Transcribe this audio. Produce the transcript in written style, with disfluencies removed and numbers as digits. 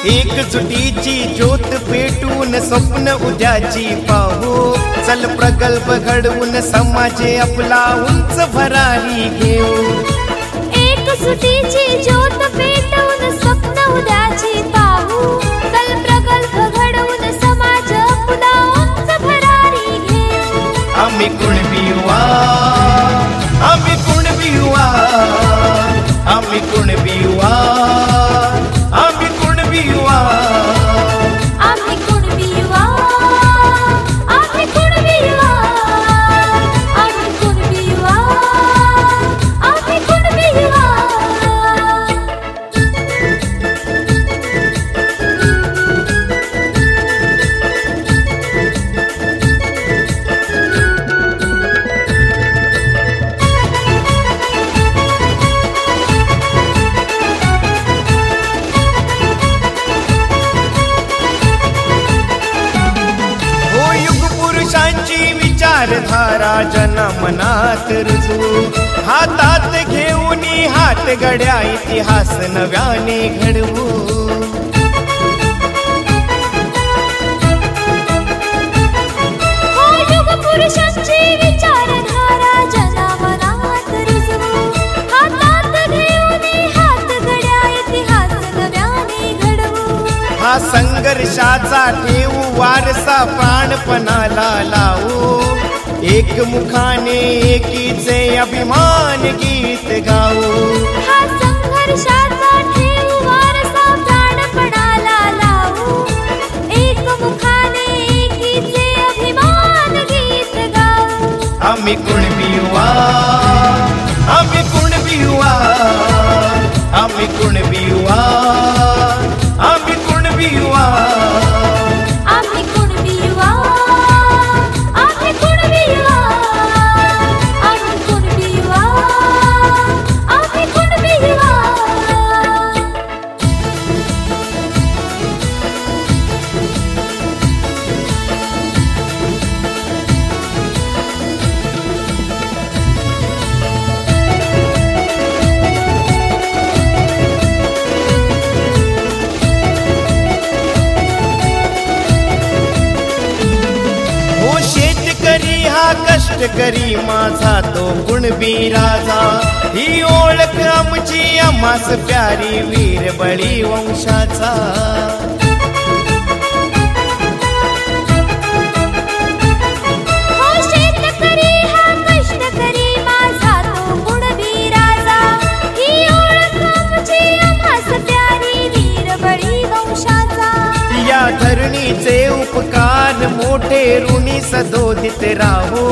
एकजुटीची ज्योत पेटून स्वप्न उद्याची पाहू, चल प्रकल्प घडवून समाजे आपला उंच भरारी घेऊ। एकजुटीची ज्योत पेटवून स्वप्न उद्याची पाहू, चल प्रकल्प घडवून समाज आपला उंच भरारी घेऊ। आम्ही कुणबी युवा, आम्ही कुणबी युवा, आम्ही कुणबी युवा, आम्ही कुणबी युवा, आम्ही कुणबी युवा, आम्ही कुणबी युवा, आम्ही कुणबी युवा, आम्ही कुणबी युवा। विचारधारा जनमनात रुजू, हातात घेऊन हात घड्या इतिहास नव्याने घडवू। हो युग पुरुषांची विचारधारा जनमनात रुजू, हातात घेऊन हात घड्या इतिहास नव्याने घडवू। हा संघर्षाचा ठेवू वारसा प्राणपणाला लावू, एक मुखाने एकीचे अभिमान गीत गाऊ। हा संघर्षाचा ठेवू वारसा प्राणपणाला लावू, एक मुखाने एकीचे अभिमान गीत गाऊ। आम्ही कुणबी युवा, आम्ही कुणबी युवा, आम्ही कुणबी युवा, आम्ही कुणबी युवा, आम्ही कुणबी युवा, आम्ही कुणबी युवा, आम्ही कुणबी युवा, आम्ही कुणबी युवा। कष्टकरी माझा तो कुणबी राजा, ही ओळख आमची आम्हास प्यारी वीर बळी वंशाचा। हो शेतकरी हा कष्टकरी माझा तो कुणबी राजा, ही ओळख आमची आम्हास प्यारी वीर बळी वंशाचा। या धरणीचे उपकार मोठे ऋणी सदोदित राहो,